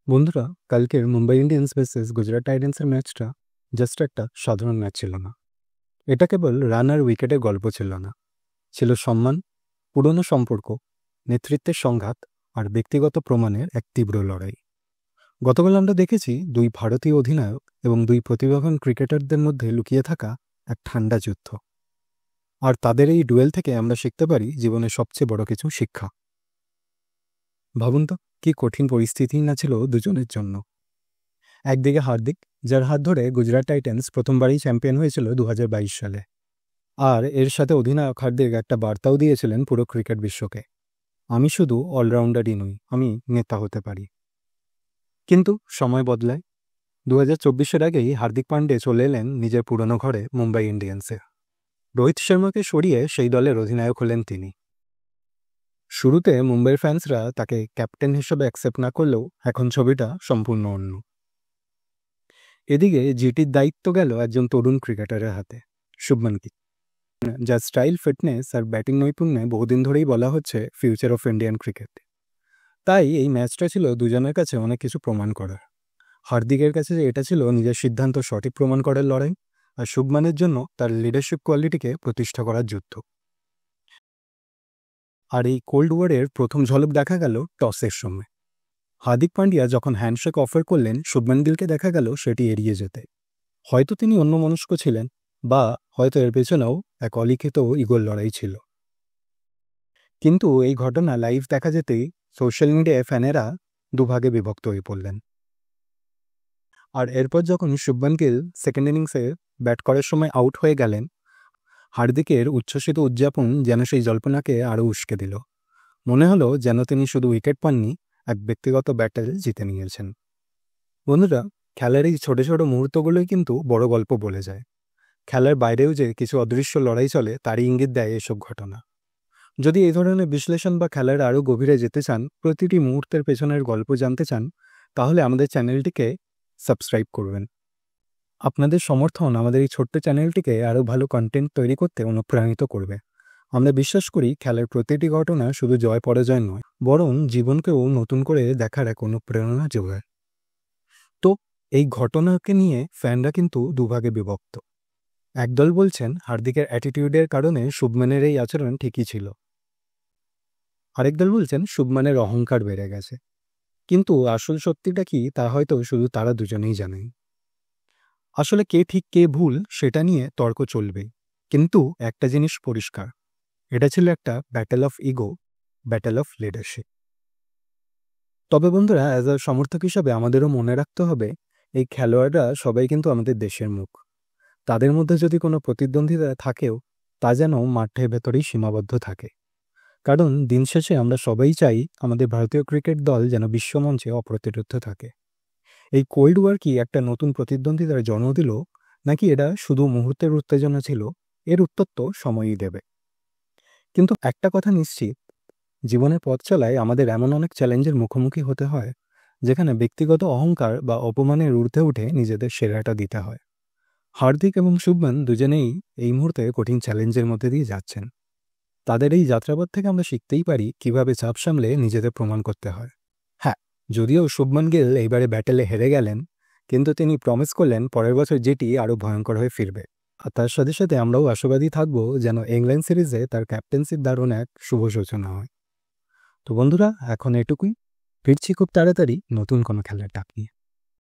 বন্ধুরা, কালকের Mumbai Indians versus Gujarat টাইটান্সের ম্যাচটা জাস্ট একটা সাধারণ ম্যাচ ছিল না। এটা কেবল রান আর উইকেটের গল্প ছিল না, ছিল সম্মান, পুরনো সম্পর্ক, নেতৃত্বের সংঘাত আর ব্যক্তিগত প্রমাণের এক তীব্র লড়াই। গতকাল আমরা দেখেছি দুই ভারতীয় অধিনায়ক এবং দুই প্রতিভাবান ক্রিকেটারদের মধ্যে লুকিয়ে থাকা এক ঠান্ডা যুদ্ধ। আর তাদের এই ডুয়েল থেকে আমরা শিখতে পারি জীবনের সবচেয়ে বড় কিছু শিক্ষা। ভাবুন তো, কি কঠিন পরিস্থিতি না ছিল দুজনের জন্য। একদিকে হার্দিক, যার হাত ধরে গুজরাট টাইটান্স প্রথমবারই চ্যাম্পিয়ন হয়েছিল 2022 সালে, আর এর সাথে অধিনায়ক হার্দিক একটা বার্তাও দিয়েছিলেন পুরো ক্রিকেট বিশ্বকে, আমি শুধু অলরাউন্ডারই নই, আমি নেতা হতে পারি। কিন্তু সময় বদলায়। 2024-এর আগেই হার্দিক পান্ডে চলে এলেন নিজের পুরনো ঘরে মুম্বাই ইন্ডিয়ান্সে। রোহিত শর্মাকে সরিয়ে সেই দলের অধিনায়ক হলেন তিনি। শুরুতে মুম্বাইয়ের ফ্যান্সরা তাকে ক্যাপ্টেন হিসেবে অ্যাকসেপ্ট না করলেও এখন ছবিটা সম্পূর্ণ অন্য। এদিকে জিটির দায়িত্ব গেল একজন তরুণ ক্রিকেটারের হাতে, শুভমান গিল, যার স্টাইল, ফিটনেস আর ব্যাটিং নৈপুণ্যে বহুদিন ধরেই বলা হচ্ছে ফিউচার অফ ইন্ডিয়ান ক্রিকেট। তাই এই ম্যাচটা ছিল দুজনের কাছে অনেক কিছু প্রমাণ করার। হার্দিকের কাছে এটা ছিল নিজের সিদ্ধান্ত সঠিক প্রমাণ করার লড়াই, আর শুভমানের জন্য তার লিডারশিপ কোয়ালিটিকে প্রতিষ্ঠা করার যুদ্ধ। আর এই কোল্ড ওয়ারের প্রথম ঝলক দেখা গেল টসের সময়। হার্দিক পান্ডিয়া যখন হ্যান্ডশেক অফার করলেন, শুভমান গিলকে দেখা গেল সেটি এড়িয়ে যেতে। হয়তো তিনি অন্যমনস্ক ছিলেন, বা হয়তো এর পেছনেও এক অলিখিত ইগোর লড়াই ছিল। কিন্তু এই ঘটনা লাইভ দেখা যেতেই সোশ্যাল মিডিয়ায় ফ্যানেরা দুভাগে বিভক্ত হয়ে পড়লেন। আর এরপর যখন শুভমান গিল সেকেন্ড ইনিংসে ব্যাট করার সময় আউট হয়ে গেলেন, হার্দিকের উচ্ছ্বসিত উদযাপন যেন সেই জল্পনাকে আরও উস্কে দিল। মনে হলো যেন তিনি শুধু উইকেট পাননি, এক ব্যক্তিগত ব্যাটেল জিতে নিয়েছেন। বন্ধুরা, খেলার এই ছোট ছোট মুহূর্তগুলোই কিন্তু বড় গল্প বলে যায়। খেলার বাইরেও যে কিছু অদৃশ্য লড়াই চলে তারই ইঙ্গিত দেয় এসব ঘটনা। যদি এই ধরনের বিশ্লেষণ বা খেলার আরও গভীরে যেতে চান, প্রতিটি মুহূর্তের পেছনের গল্প জানতে চান, তাহলে আমাদের চ্যানেলটিকে সাবস্ক্রাইব করবেন। আপনাদের সমর্থন আমাদের এই ছোট্ট চ্যানেলটিকে আরও ভালো কন্টেন্ট তৈরি করতে অনুপ্রাণিত করবে। আমরা বিশ্বাস করি খেলার প্রতিটি ঘটনা শুধু জয় পরাজয় নয়, বরং জীবনকেও নতুন করে দেখার এক অনুপ্রেরণা যোগায়। তো এই ঘটনাকে নিয়ে ফ্যানরা কিন্তু দুভাগে বিভক্ত। একদল বলছেন হার্দিকের অ্যাটিটিউডের কারণে শুভমানের এই আচরণ ঠিকই ছিল, আরেক দল বলছেন শুভমানের অহংকার বেড়ে গেছে। কিন্তু আসল সত্যিটা কি তা হয়তো শুধু তারা দুজনেই জানেন। আসলে কে ঠিক কে ভুল সেটা নিয়ে তর্ক চলবে, কিন্তু একটা জিনিস পরিষ্কার, এটা ছিল একটা battle of ego, battle of leadership. তবে বন্ধুরা, অ্যাজ আ সমর্থক হিসাবে আমাদেরও মনে রাখতে হবে, এই খেলোয়াড়রা সবাই কিন্তু আমাদের দেশের মুখ। তাদের মধ্যে যদি কোনো প্রতিদ্বন্দ্বিতা থাকেও, তা যেন মাঠের ভেতরেই সীমাবদ্ধ থাকে। কারণ দিন শেষে আমরা সবাই চাই আমাদের ভারতীয় ক্রিকেট দল যেন বিশ্বমঞ্চে অপ্রতিরোধ্য থাকে। এই কোল্ড ওয়ার কি একটা নতুন প্রতিদ্বন্দ্বিতার জন্ম দিল, নাকি এটা শুধু মুহূর্তের উত্তেজনা ছিল? এর উত্তর তো সময়ই দেবে। কিন্তু একটা কথা নিশ্চিত, জীবনের পথ চলায় আমাদের এমন অনেক চ্যালেঞ্জের মুখোমুখি হতে হয়, যেখানে ব্যক্তিগত অহংকার বা অপমানের ঊর্ধ্বে উঠে নিজেদের সেরাটা দিতে হয়। হার্দিক এবং শুভমান দুজনেই এই মুহূর্তে কঠিন চ্যালেঞ্জের মধ্যে দিয়ে যাচ্ছেন। তাদের এই যাত্রাপথ থেকে আমরা শিখতেই পারি কিভাবে চাপ সামলে নিজেদের প্রমাণ করতে হয়। হ্যাঁ, যদিও শুভমান গিল এইবারে ব্যাটেলে হেরে গেলেন, কিন্তু তিনি প্রমিস করলেন পরের বছর যেটি আরও ভয়ঙ্কর হয়ে ফিরবে। আর তার সাথে সাথে আমরাও আশাবাদী থাকবো যেন ইংল্যান্ড সিরিজে তার ক্যাপ্টেন্সির দারুণ এক শুভ সূচনা হয়। তো বন্ধুরা, এখন এটুকুই। ফিরছি খুব তাড়াতাড়ি নতুন কোনো খেলার ডাক নিয়ে।